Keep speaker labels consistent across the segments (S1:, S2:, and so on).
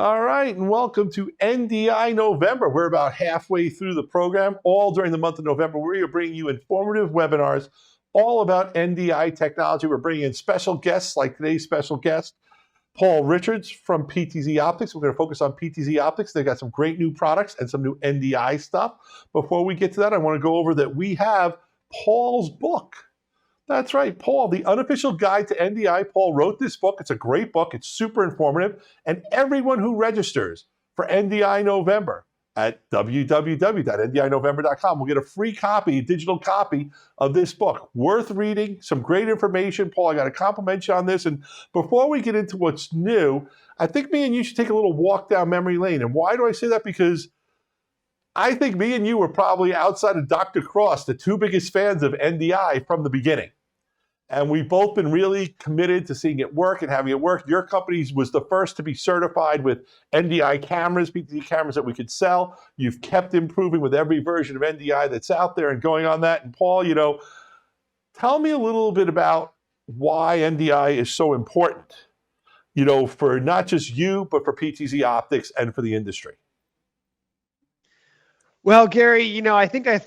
S1: All right, and welcome to NDI November. We're about halfway through the program. All during the month of November, we're bringing you informative webinars all about NDI technology. We're bringing in special guests like today's special guest, Paul Richards from PTZOptics. We're going to focus on PTZOptics. They've got some great new products and some new NDI stuff. Before we get to that, I want to go over that we have Paul's book. That's right, Paul, the unofficial guide to NDI. Paul wrote this book. It's a great book. It's super informative. And everyone who registers for NDI November at www.ndinovember.com will get a free copy, a digital copy of this book. Worth reading, some great information. Paul, I got to compliment you on this. And before we get into what's new, I think me and you should take a little walk down memory lane. And why do I say that? Because I think me and you were probably, outside of Dr. Cross, the two biggest fans of NDI from the beginning. And we've both been really committed to seeing it work and having it work. Your company was the first to be certified with NDI cameras, PTZ cameras that we could sell. You've kept improving with every version of NDI that's out there and going on that. And Paul, tell me a little bit about why NDI is so important, for not just you, but for PTZOptics and for the industry.
S2: Well, Gary, I think I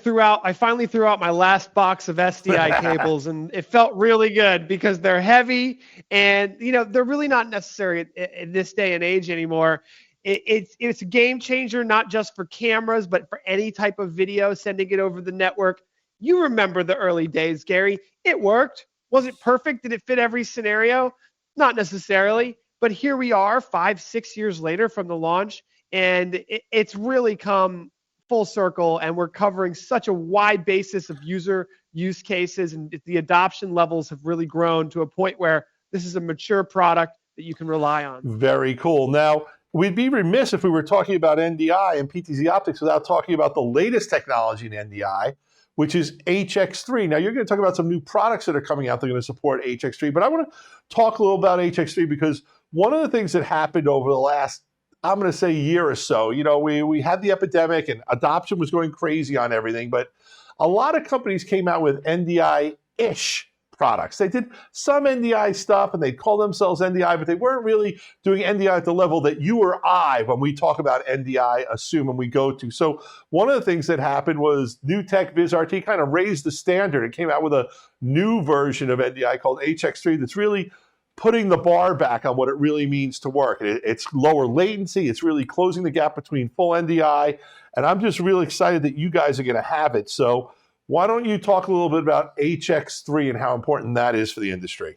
S2: finally threw out my last box of SDI cables, and it felt really good because they're heavy and, they're really not necessary in this day and age anymore. It's a game changer, not just for cameras, but for any type of video, sending it over the network. You remember the early days, Gary. It worked. Was it perfect? Did it fit every scenario? Not necessarily, but here we are 5-6 years later from the launch, and it's really come full circle, and we're covering such a wide basis of user use cases, and the adoption levels have really grown to a point where this is a mature product that you can rely on.
S1: Very cool. Now, we'd be remiss if we were talking about NDI and PTZOptics without talking about the latest technology in NDI, which is HX3. Now, you're going to talk about some new products that are coming out that are going to support HX3, but I want to talk a little about HX3 because one of the things that happened over the last, I'm going to say, year or so, we had the epidemic and adoption was going crazy on everything, but a lot of companies came out with NDI-ish products. They did some NDI stuff and they call themselves NDI, but they weren't really doing NDI at the level that you or I, when we talk about NDI, assume and we go to. So one of the things that happened was New Tech VizRT kind of raised the standard and came out with a new version of NDI called HX3 that's really putting the bar back on what it really means to work. It's lower latency. It's really closing the gap between full NDI. And I'm just really excited that you guys are going to have it. So why don't you talk a little bit about HX3 and how important that is for the industry?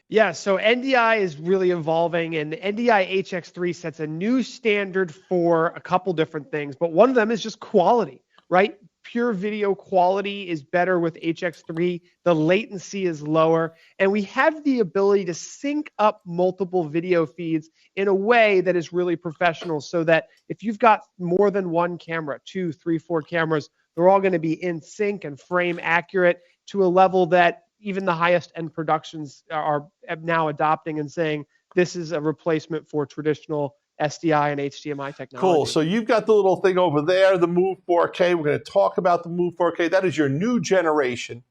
S2: Yeah, so NDI is really evolving, and NDI HX3 sets a new standard for a couple different things, but one of them is just quality, right? Pure video quality is better with HX3. The latency is lower, and we have the ability to sync up multiple video feeds in a way that is really professional, so that if you've got more than one camera, 2, 3, 4 cameras, they're all going to be in sync and frame accurate to a level that even the highest end productions are now adopting and saying this is a replacement for traditional SDI and HDMI technology.
S1: Cool. So you've got the little thing over there, the Move 4K. We're going to talk about the Move 4K. That is your new generation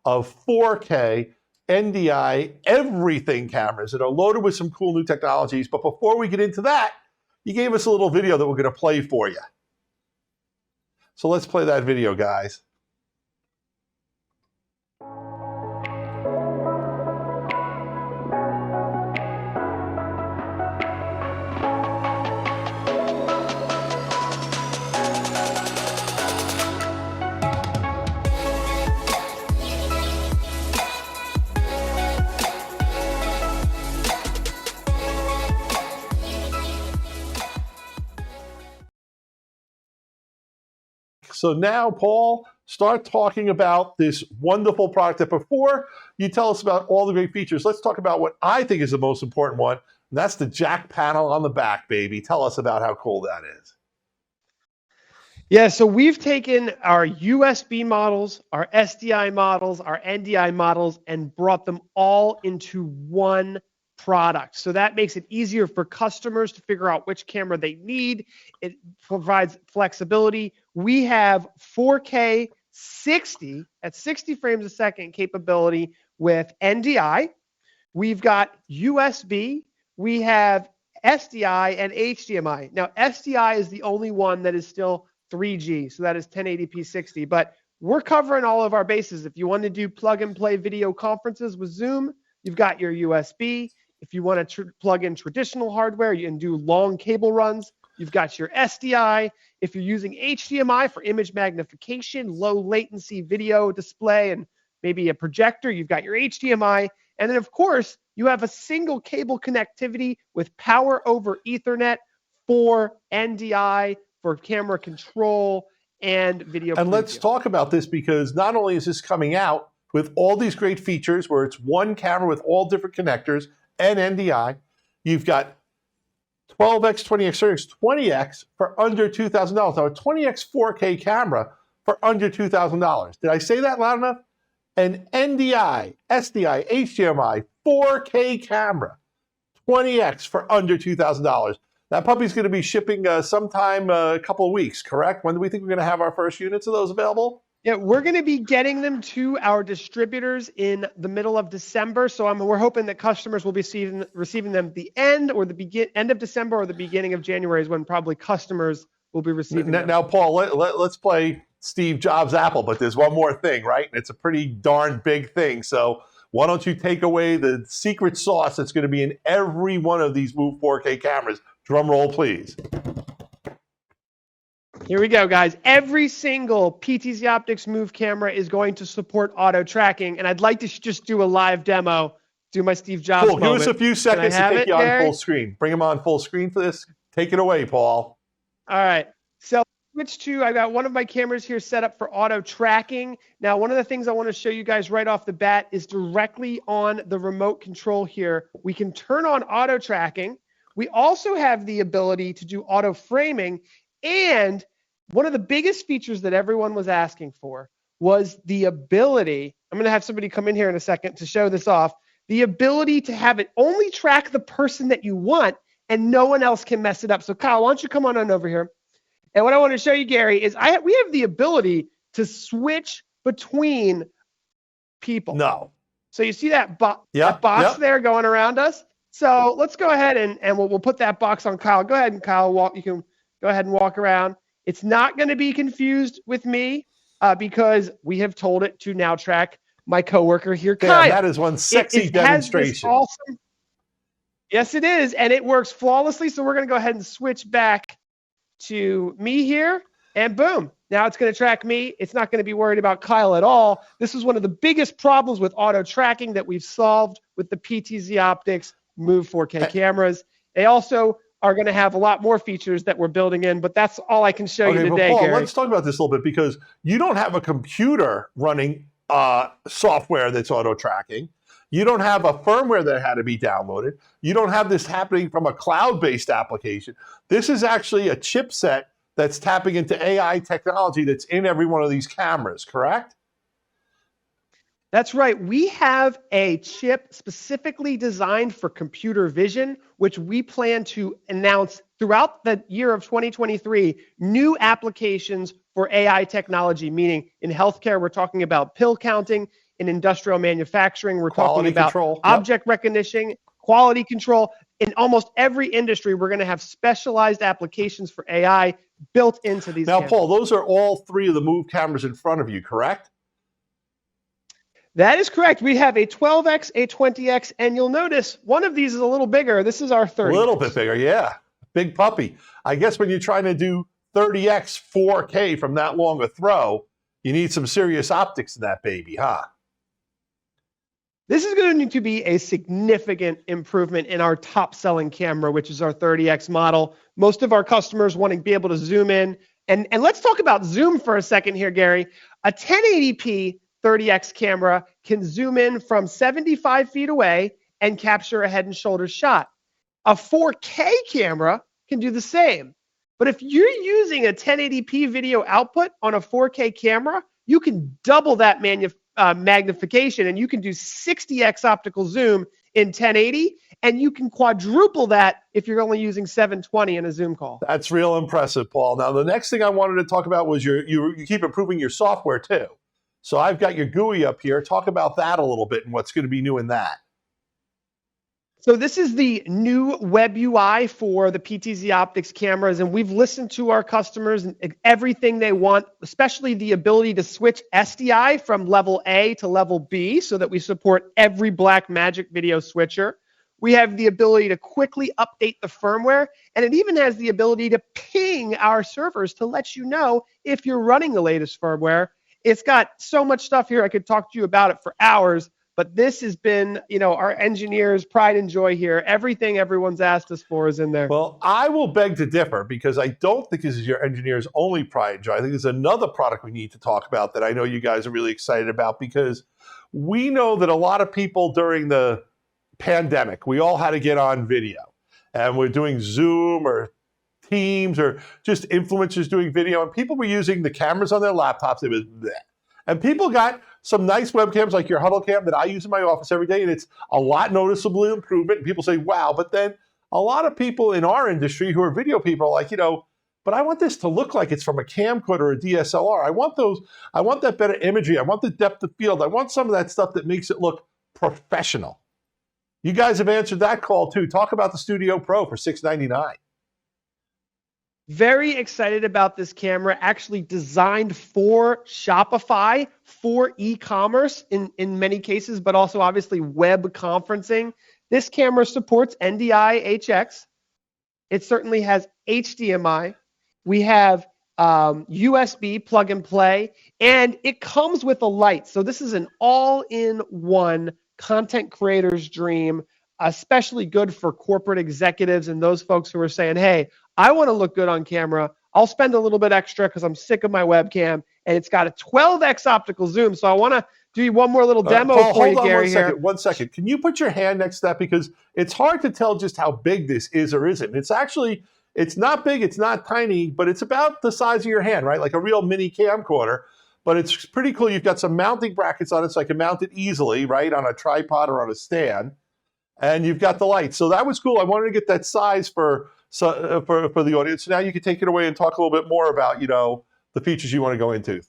S1: of 4K NDI everything cameras that are loaded with some cool new technologies. But before we get into that, you gave us a little video that we're going to play for you. So let's play that video, guys. So now, Paul, start talking about this wonderful product. That before you tell us about all the great features, let's talk about what I think is the most important one, and that's the jack panel on the back, baby. Tell us about how cool that is.
S2: Yeah, so we've taken our USB models, our SDI models, our NDI models, and brought them all into one product. So that makes it easier for customers to figure out which camera they need. It provides flexibility. We have 4K 60 at 60 frames a second capability with NDI. We've got USB. We have SDI, and HDMI. Now, SDI is the only one that is still 3G, so that is 1080p 60, but we're covering all of our bases. If you want to do plug and play video conferences with Zoom, you've got your USB. If you want to plug in traditional hardware, you can do long cable runs. You've got your SDI. If you're using HDMI for image magnification, low latency video display, and maybe a projector, you've got your HDMI. And then, of course, you have a single cable connectivity with power over Ethernet for NDI, for camera control, and video
S1: And
S2: preview.
S1: let's talk about this, because not only is this coming out with all these great features where it's one camera with all different connectors and NDI, you've got 12x, 20x, 30x, 20x for under $2,000. Now, a 20x 4K camera for under $2,000. Did I say that loud enough? An NDI, SDI, HDMI 4K camera, 20x for under $2,000. That puppy's going to be shipping sometime a couple of weeks, correct? When do we think we're going to have our first units of those available?
S2: Yeah, we're going to be getting them to our distributors in the middle of December. So we're hoping that customers will be receiving them at the end of December or the beginning of January is when probably customers will be receiving them.
S1: Now, Paul, let's play Steve Jobs' Apple, but there's one more thing, right? It's a pretty darn big thing. So why don't you take away the secret sauce that's going to be in every one of these Move 4K cameras? Drum roll, please.
S2: Here we go, guys. Every single PTZOptics Move camera is going to support auto tracking, and I'd like to just do a live demo, do my Steve Jobs
S1: Cool.
S2: moment.
S1: Give us a few seconds to take you on full screen. Bring him on full screen for this. Take it away, Paul.
S2: All right. So switch to, I got one of my cameras here set up for auto tracking. Now, one of the things I want to show you guys right off the bat is directly on the remote control here. We can turn on auto tracking. We also have the ability to do auto framing, and one of the biggest features that everyone was asking for was the ability, I'm going to have somebody come in here in a second to show this off, the ability to have it only track the person that you want and no one else can mess it up. So Kyle, why don't you come on over here? And what I want to show you, Gary, is we have the ability to switch between people.
S1: No.
S2: So you see that, that box there going around us? So let's go ahead and we'll put that box on Kyle. Go ahead and Kyle, you can go ahead and walk around. It's not going to be confused with me because we have told it to now track my coworker here, Kyle.
S1: Yeah, that is one sexy demonstration.
S2: Awesome, yes, it is, and it works flawlessly. So we're going to go ahead and switch back to me here, and boom. Now it's going to track me. It's not going to be worried about Kyle at all. This is one of the biggest problems with auto tracking that we've solved with the PTZOptics Move 4K cameras. They also are going to have a lot more features that we're building in, but that's all I can show you today,
S1: Paul,
S2: Gary.
S1: let's talk about this a little bit, because you don't have a computer running software that's auto tracking. You don't have a firmware that had to be downloaded. You don't have this happening from a cloud-based application. This is actually a chipset that's tapping into AI technology that's in every one of these cameras, correct?
S2: That's right. We have a chip specifically designed for computer vision, which we plan to announce throughout the year of 2023, new applications for AI technology, meaning in healthcare, we're talking about pill counting. In industrial manufacturing, we're talking about object recognition, quality control. In almost every industry, we're going to have specialized applications for AI built into these cameras.
S1: Paul, those are all three of the Move cameras in front of you, correct?
S2: That is correct. We have a 12X, a 20X, and you'll notice one of these is a little bigger. This is our 30X.
S1: A little bit bigger, yeah. Big puppy. I guess when you're trying to do 30X 4K from that long a throw, you need some serious optics in that baby, huh?
S2: This is going to be a significant improvement in our top-selling camera, which is our 30X model. Most of our customers want to be able to zoom in. And let's talk about zoom for a second here, Gary. A 1080p 30X camera can zoom in from 75 feet away and capture a head and shoulders shot. A 4K camera can do the same. But if you're using a 1080p video output on a 4K camera, you can double that magnification, and you can do 60x optical zoom in 1080, and you can quadruple that if you're only using 720 in a Zoom call.
S1: That's real impressive, Paul. Now, the next thing I wanted to talk about was you keep improving your software too. So I've got your GUI up here. Talk about that a little bit and what's going to be new in that.
S2: So this is the new web UI for the PTZOptics cameras, and we've listened to our customers and everything they want, especially the ability to switch SDI from level A to level B so that we support every Blackmagic video switcher. We have the ability to quickly update the firmware, and it even has the ability to ping our servers to let you know if you're running the latest firmware. It's got so much stuff here. I could talk to you about it for hours. But this has been, our engineers' pride and joy here. Everything everyone's asked us for is in there.
S1: Well, I will beg to differ because I don't think this is your engineer's only pride and joy. I think there's another product we need to talk about that I know you guys are really excited about, because we know that a lot of people during the pandemic, we all had to get on video, and we're doing Zoom or Teams or just influencers doing video, and people were using the cameras on their laptops. It was bleh. And people got some nice webcams like your Huddle Cam that I use in my office every day, and it's a lot noticeable improvement. And people say, wow. But then a lot of people in our industry who are video people are like, but I want this to look like it's from a camcorder or a DSLR. I want that better imagery. I want the depth of field. I want some of that stuff that makes it look professional. You guys have answered that call too. Talk about the Studio Pro for $699.
S2: Very excited about this camera, actually designed for Shopify, for e-commerce in many cases, but also obviously web conferencing. This camera supports NDI HX. It certainly has HDMI. We have USB plug and play, and it comes with a light. So this is an all-in-one content creator's dream, especially good for corporate executives and those folks who are saying, hey, I want to look good on camera. I'll spend a little bit extra because I'm sick of my webcam, and it's got a 12x optical zoom. So I want to do one more little demo
S1: Paul,
S2: for you,
S1: hold on
S2: Gary.
S1: One second. Can you put your hand next to that? Because it's hard to tell just how big this is or isn't. It's not big, it's not tiny, but it's about the size of your hand, right? Like a real mini camcorder. But it's pretty cool. You've got some mounting brackets on it so I can mount it easily, right, on a tripod or on a stand. And you've got the light. So that was cool. I wanted to get that size for the audience. So now you can take it away and talk a little bit more about, the features you want to go into.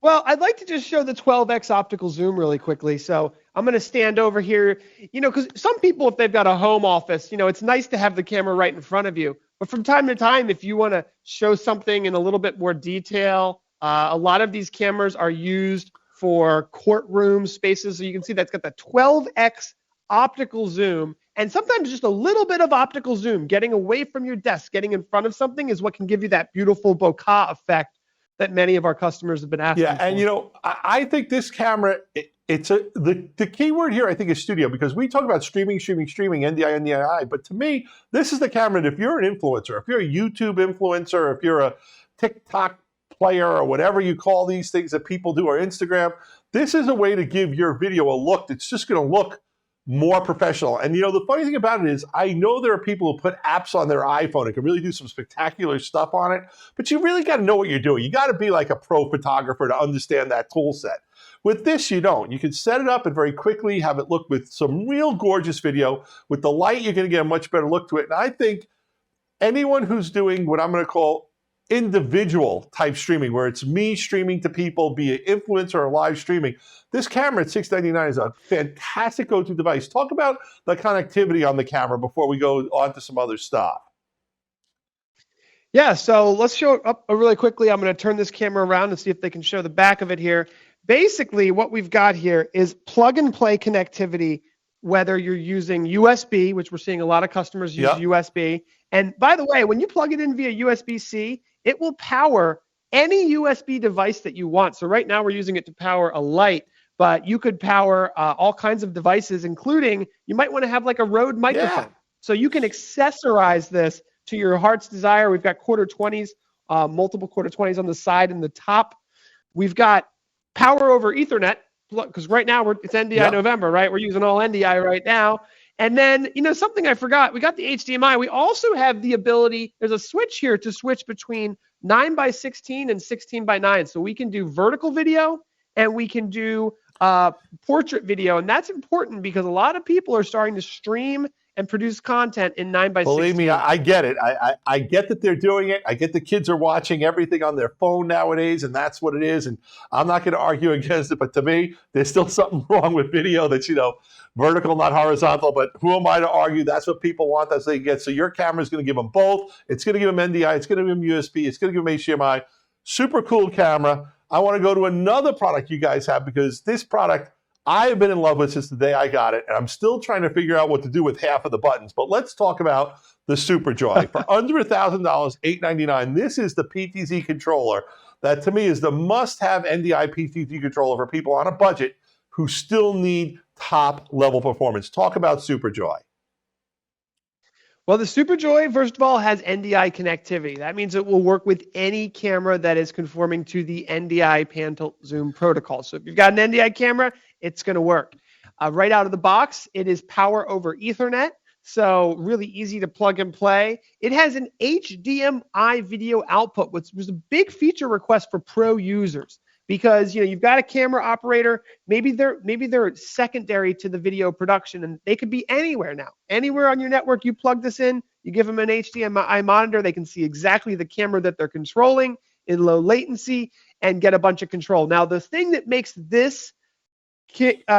S2: Well, I'd like to just show the 12x optical zoom really quickly. So I'm going to stand over here, because some people, if they've got a home office, it's nice to have the camera right in front of you. But from time to time, if you want to show something in a little bit more detail, a lot of these cameras are used for courtroom spaces. So you can see that's got the 12x optical zoom, and sometimes just a little bit of optical zoom, getting away from your desk, getting in front of something is what can give you that beautiful bokeh effect that many of our customers have been asking for.
S1: And I think this camera, the key word here I think is studio, because we talk about streaming, NDI, but to me, this is the camera that if you're an influencer, if you're a YouTube influencer, if you're a TikTok player or whatever you call these things that people do, or Instagram, this is a way to give your video a look that's just going to look more professional. And the funny thing about it is, I know there are people who put apps on their iPhone and can really do some spectacular stuff on it, but you really got to know what you're doing. You got to be like a pro photographer to understand that tool set. With this, you don't. You can set it up and very quickly have it look with some real gorgeous video. With the light, you're going to get a much better look to it. And I think anyone who's doing what I'm going to call individual type streaming, where it's me streaming to people, be it influencer or live streaming, this camera at $699 is a fantastic go-to device. Talk about the connectivity on the camera before we go on to some other stuff.
S2: Yeah, so let's show it up really quickly. I'm going to turn this camera around and see if they can show the back of it here. Basically, what we've got here is plug and play connectivity, whether you're using USB, which we're seeing a lot of customers use USB. And by the way, when you plug it in via USB-C, it will power any USB device that you want. So right now we're using it to power a light, but you could power all kinds of devices, including you might want to have like a Rode microphone. Yeah. So you can accessorize this to your heart's desire. We've got quarter 20s, multiple quarter 20s on the side and the top. We've got power over Ethernet, because right now it's NDI November, right? We're using all NDI right now. And then, something I forgot, we got the HDMI. We also have the ability, there's a switch here to switch between 9:16 and 16:9. So we can do vertical video and we can do portrait video. And that's important because a lot of people are starting to stream and produce content in 9:16.
S1: Believe me, I get it. I get that they're doing it. I get the kids are watching everything on their phone nowadays, and that's what it is. And I'm not going to argue against it, but to me, there's still something wrong with video that's, vertical, not horizontal. But who am I to argue? That's what people want. That's what they get. So your camera is going to give them both. It's going to give them NDI. It's going to give them USB. It's going to give them HDMI. Super cool camera. I want to go to another product you guys have, because this product I have been in love with since the day I got it, and I'm still trying to figure out what to do with half of the buttons. But let's talk about the SuperJoy. For under $1,000, $899, this is the PTZ controller that to me is the must-have NDI PTZ controller for people on a budget who still need top-level performance. Talk about SuperJoy.
S2: Well, the SuperJoy, first of all, has NDI connectivity. That means it will work with any camera that is conforming to the NDI pan tilt zoom protocol. So if you've got an NDI camera, it's going to work. Right out of the box, it is power over Ethernet, so really easy to plug and play. It has an HDMI video output, which was a big feature request for pro users. Because you've got a camera operator, maybe they're secondary to the video production, and they could be anywhere now. Anywhere on your network, you plug this in, you give them an HDMI monitor, they can see exactly the camera that they're controlling in low latency and get a bunch of control. Now, the thing that makes this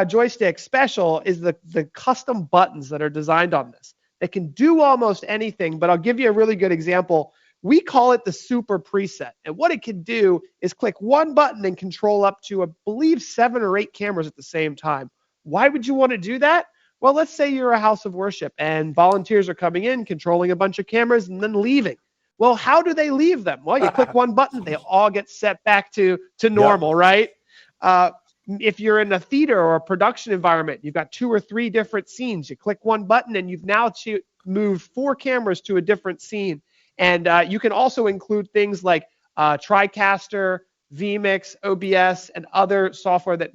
S2: joystick special is the custom buttons that are designed on this. They can do almost anything, but I'll give you a really good example. We call it the Super Preset. And what it can do is click one button and control up to, I believe, 7 or 8 cameras at the same time. Why would you want to do that? Well, let's say you're a house of worship and volunteers are coming in, controlling a bunch of cameras, and then leaving. Well, how do they leave them? Well, you click one button, they all get set back to normal, right? If you're in a theater or a production environment, you've got 2 or 3 different scenes. You click one button and you've now moved 4 cameras to a different scene. And you can also include things like TriCaster, vMix, OBS, and other software that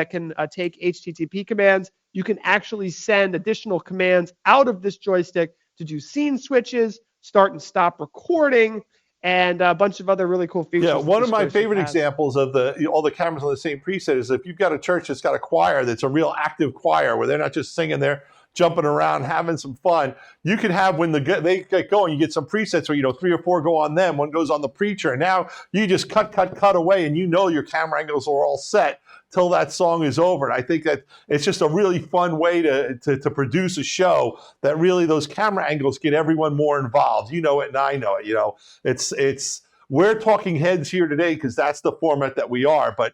S2: can take HTTP commands. You can actually send additional commands out of this joystick to do scene switches, start and stop recording, and a bunch of other really cool features.
S1: Yeah, one of my favorite examples of all the cameras on the same preset is if you've got a church that's got a choir that's a real active choir where they're not just singing, they're jumping around, having some fun. You can have, when they get going, you get some presets where 3 or 4 go on them, one goes on the preacher, and now you just cut away, and your camera angles are all set till that song is over. And I think that it's just a really fun way to produce a show that really those camera angles get everyone more involved. You know it, and I know it. We're talking heads here today because that's the format that we are, but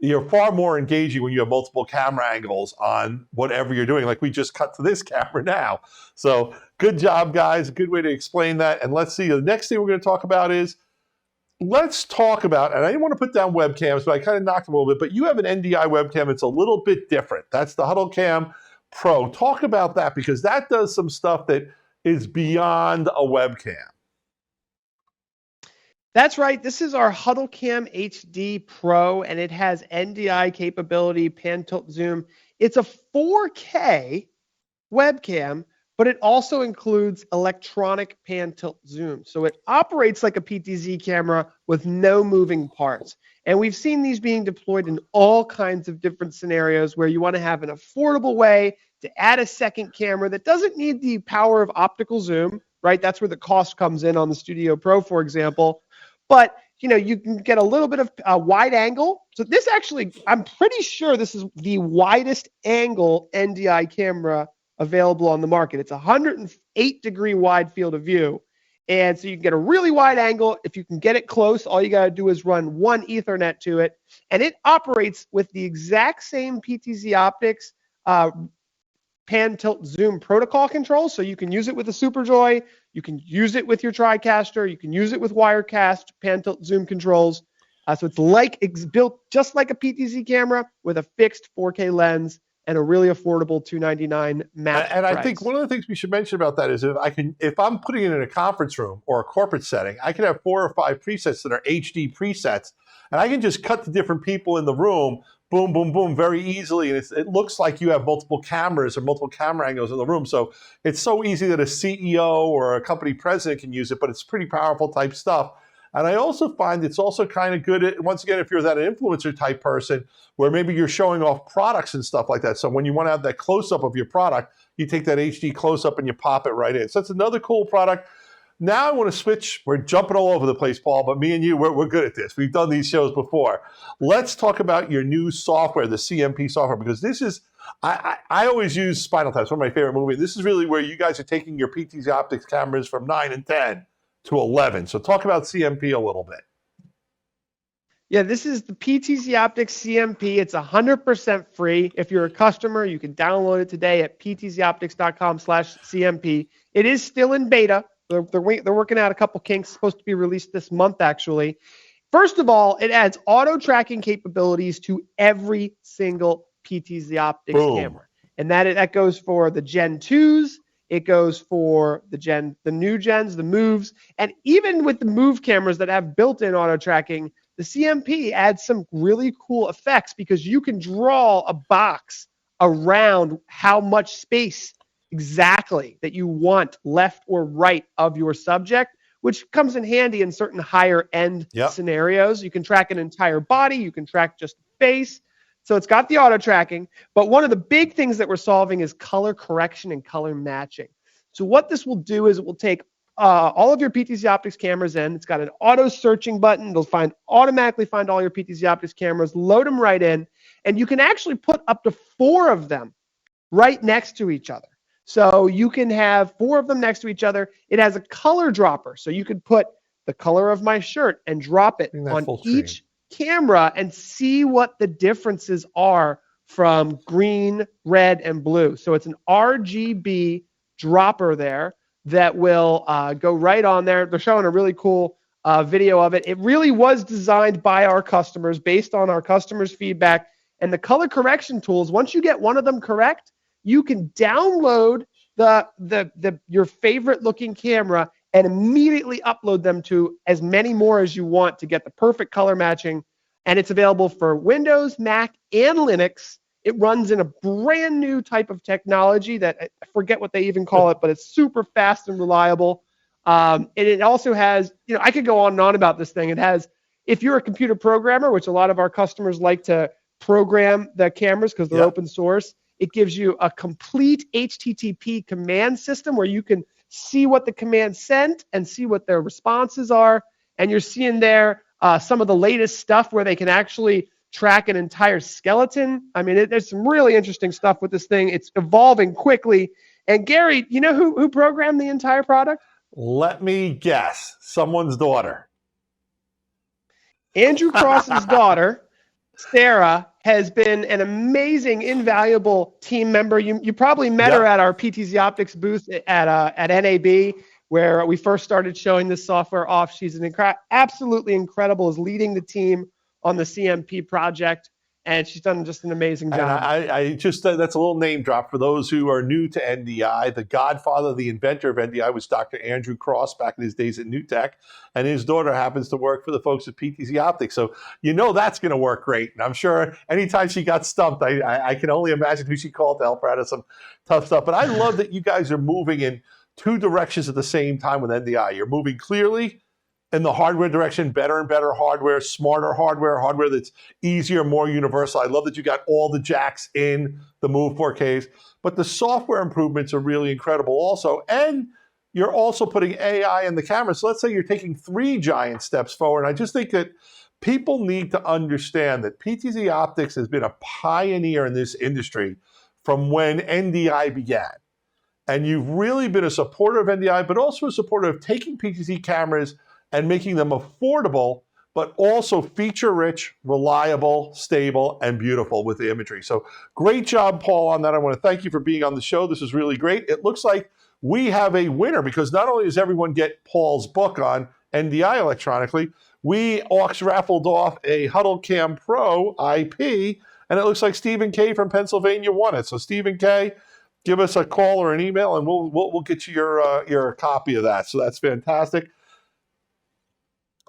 S1: you're far more engaging when you have multiple camera angles on whatever you're doing. Like we just cut to this camera now. So good job, guys. Good way to explain that. And let's see, the next thing we're going to talk about is, let's talk about, and I didn't want to put down webcams, but I kind of knocked them a little bit, but you have an NDI webcam. It's a little bit different. That's the HuddleCam Pro. Talk about that, because that does some stuff that is beyond a webcam.
S2: That's right. This is our HuddleCam HD Pro, and it has NDI capability, pan tilt zoom. It's a 4K webcam, but it also includes electronic pan tilt zoom. So it operates like a PTZ camera with no moving parts. And we've seen these being deployed in all kinds of different scenarios where you want to have an affordable way to add a second camera that doesn't need the power of optical zoom, right? That's where the cost comes in on the Studio Pro, for example. But you can get a little bit of wide angle. So this actually, I'm pretty sure this is the widest angle NDI camera available on the market. It's 108-degree wide field of view. And so you can get a really wide angle. If you can get it close, all you got to do is run one Ethernet to it. And it operates with the exact same PTZOptics pan tilt zoom protocol control. So you can use it with the SuperJoy, you can use it with your TriCaster, you can use it with Wirecast pan tilt zoom controls. So it's built just like a PTZ camera with a fixed 4K lens and a really affordable $299 match
S1: And
S2: price.
S1: I think one of the things we should mention about that is if I'm putting it in a conference room or a corporate setting, I can have 4 or 5 presets that are HD presets, and I can just cut to different people in the room, boom, boom, boom, very easily. And it looks like you have multiple cameras or multiple camera angles in the room. So it's so easy that a CEO or a company president can use it, but it's pretty powerful type stuff. And I also find it's also kind of good at, once again, if you're that influencer type person, where maybe you're showing off products and stuff like that. So when you want to have that close-up of your product, You take that HD close-up and you pop it right in. So that's another cool product. Now I want to switch. We're jumping all over the place, Paul, but me and you, we're good at this. We've done these shows before. Let's talk about your new software, the CMP software, because this is, I always use Spinal Tap. It's one of my favorite movies. This is really where you guys are taking your PTZOptics cameras from 9 and 10 to 11. So talk about CMP a little bit.
S2: Yeah, this is the PTZOptics CMP. It's 100% free. If you're a customer, you can download it today at ptzoptics.com/CMP. It is still in beta. They're working out a couple kinks. It's supposed to be released this month, actually. First of all, it adds auto tracking capabilities to every single PTZOptics camera. And that goes for the Gen 2s. It goes for the new gens, the moves. And even with the move cameras that have built-in auto tracking, the CMP adds some really cool effects because you can draw a box around how much space exactly that you want left or right of your subject, which comes in handy in certain higher end scenarios. You can track an entire body, you can track just the face. So it's got the auto tracking, but one of the big things that we're solving is color correction and color matching. So what this will do is it will take all of your PTZOptics cameras in. It's got an auto searching button. It'll automatically find all your PTZOptics cameras, load them right in, and you can actually put up to 4 of them right next to each other. So you can have 4 of them next to each other. It has a color dropper, so you could put the color of my shirt and drop it on each camera and see what the differences are from green, red, and blue. So it's an RGB dropper there that will go right on there. They're showing a really cool video of it. It really was designed by our customers based on our customers' feedback. And the color correction tools, once you get one of them correct, you can download your favorite looking camera and immediately upload them to as many more as you want to get the perfect color matching. And it's available for Windows, Mac, and Linux. It runs in a brand new type of technology that I forget what they even call it, but it's super fast and reliable. And it also has, I could go on and on about this thing. It has, if you're a computer programmer, which a lot of our customers like to program the cameras because they're open source, it gives you a complete HTTP command system where you can see what the command sent and see what their responses are. And you're seeing there some of the latest stuff where they can actually track an entire skeleton. I mean, there's some really interesting stuff with this thing. It's evolving quickly. And Gary, you know who programmed the entire product?
S1: Let me guess. Someone's daughter.
S2: Andrew Cross's daughter, Sarah, has been an amazing, invaluable team member. You probably met her at our PTZOptics booth at NAB, where we first started showing this software off. She's absolutely incredible, is leading the team on the CMP project, and she's done just an amazing job.
S1: I just that's a little name drop for those who are new to NDI. The godfather, the inventor of NDI was Dr. Andrew Cross back in his days at NewTek, and his daughter happens to work for the folks at PTZOptics. So that's going to work great. And I'm sure anytime she got stumped, I can only imagine who she called to help her out of some tough stuff. But I love that you guys are moving in 2 directions at the same time with NDI. You're moving clearly in the hardware direction, better and better hardware, smarter hardware that's easier, more universal. I love that you got all the jacks in the Move 4Ks, but the software improvements are really incredible also. And you're also putting AI in the camera. So let's say you're taking 3 giant steps forward. I just think that people need to understand that PTZOptics has been a pioneer in this industry from when NDI began. And you've really been a supporter of NDI, but also a supporter of taking PTZ cameras and making them affordable, but also feature-rich, reliable, stable, and beautiful with the imagery. So great job, Paul, on that. I want to thank you for being on the show. This is really great. It looks like we have a winner because not only does everyone get Paul's book on NDI electronically, we raffled off a Huddle Cam Pro IP, and it looks like Stephen K. from Pennsylvania won it. So Stephen K., give us a call or an email, and we'll get you your copy of that. So that's fantastic.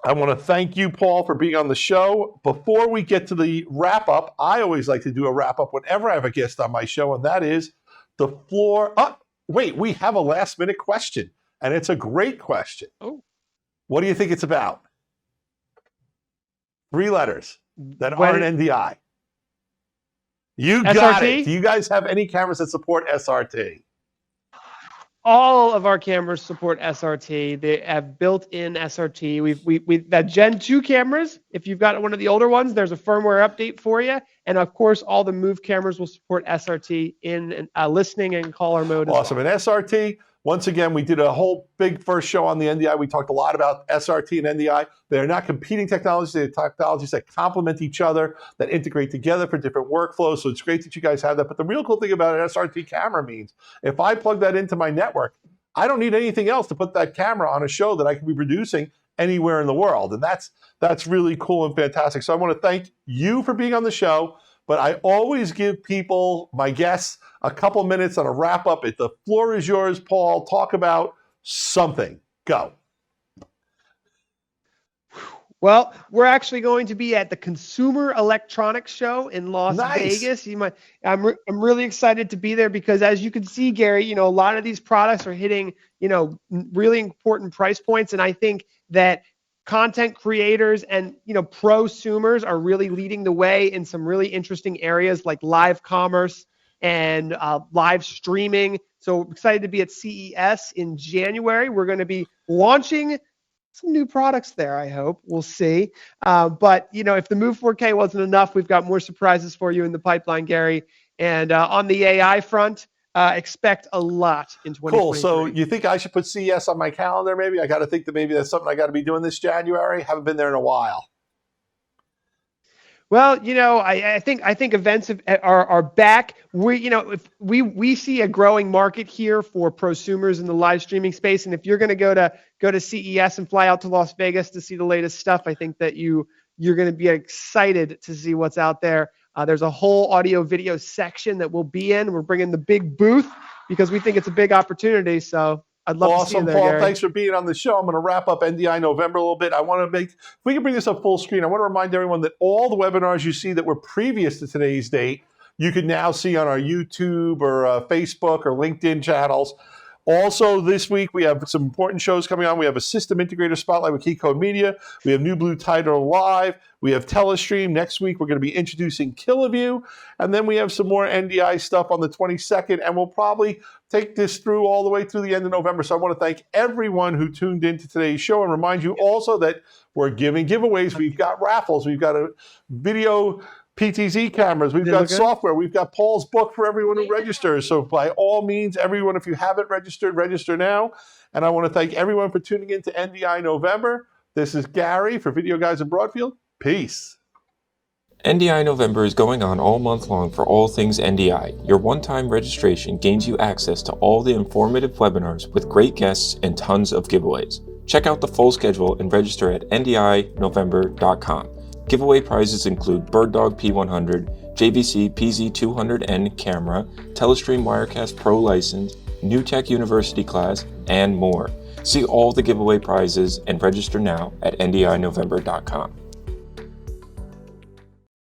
S1: I want to thank you, Paul, for being on the show. Before we get to the wrap-up, I always like to do a wrap-up whenever I have a guest on my show, and that is the floor. Oh, wait, we have a last-minute question, and it's a great question.
S2: Oh.
S1: What do you think it's about? 3 letters that aren't NDI. You got it. Do you guys have any cameras that support SRT?
S2: all of our cameras support SRT. They have built-in SRT. We've that Gen 2 cameras. If you've got one of the older ones, there's a firmware update for you. And of course, all the Move cameras will support SRT in listening and caller mode as
S1: Awesome.
S2: well.
S1: And SRT, once again, we did a whole big first show on the NDI. We talked a lot about SRT and NDI. They're not competing technologies. They're technologies that complement each other, that integrate together for different workflows. So it's great that you guys have that. But the real cool thing about an SRT camera means if I plug that into my network, I don't need anything else to put that camera on a show that I can be producing anywhere in the world. And that's really cool and fantastic. So I want to thank you for being on the show. But I always give people, my guests, a couple minutes on a wrap up. The floor is yours, Paul. Talk about something. Go.
S2: Well, we're actually going to be at the Consumer Electronics Show in Las
S1: Nice.
S2: Vegas. I'm really excited to be there because, as you can see, Gary, a lot of these products are hitting, really important price points, and I think that content creators and prosumers are really leading the way in some really interesting areas like live commerce and live streaming. So excited to be at CES in January. We're going to be launching some new products there, I hope. We'll see. But if the Move 4K wasn't enough, we've got more surprises for you in the pipeline, Gary. And on the AI front, expect a lot in 2023.
S1: Cool. So you think I should put CES on my calendar maybe? I got to think that maybe that's something I got to be doing this January. Haven't been there in a while.
S2: Well, I think events are back. If we see a growing market here for prosumers in the live streaming space, and if you're going to go to CES and fly out to Las Vegas to see the latest stuff, I think that you're going to be excited to see what's out there. There's a whole audio video section that we'll be in. We're bringing the big booth because we think it's a big opportunity. So I'd love to see you there,
S1: Paul.
S2: Gary.
S1: Thanks for being on the show. I'm going to wrap up NDI November a little bit. I want to if we can bring this up full screen, I want to remind everyone that all the webinars you see that were previous to today's date, you can now see on our YouTube or Facebook or LinkedIn channels. Also, this week, we have some important shows coming on. We have a System Integrator Spotlight with Keycode Media. We have New Blue Title Live. We have Telestream. Next week, we're going to be introducing Killaview. And then we have some more NDI stuff on the 22nd. And we'll probably take this through all the way through the end of November. So I want to thank everyone who tuned into today's show and remind you also that we're giving giveaways. We've got raffles. We've got a video PTZ cameras, we've got software, we've got Paul's book for everyone who registers. So by all means, everyone, if you haven't registered, register now. And I want to thank everyone for tuning in to NDI November. This is Gary for Video Guys in Broadfield. Peace.
S3: NDI November is going on all month long for all things NDI. Your one-time registration gains you access to all the informative webinars with great guests and tons of giveaways. Check out the full schedule and register at ndinovember.com. Giveaway prizes include BirdDog P100, JVC PZ200N camera, Telestream Wirecast Pro license, New Tech University class, and more. See all the giveaway prizes and register now at ndinovember.com.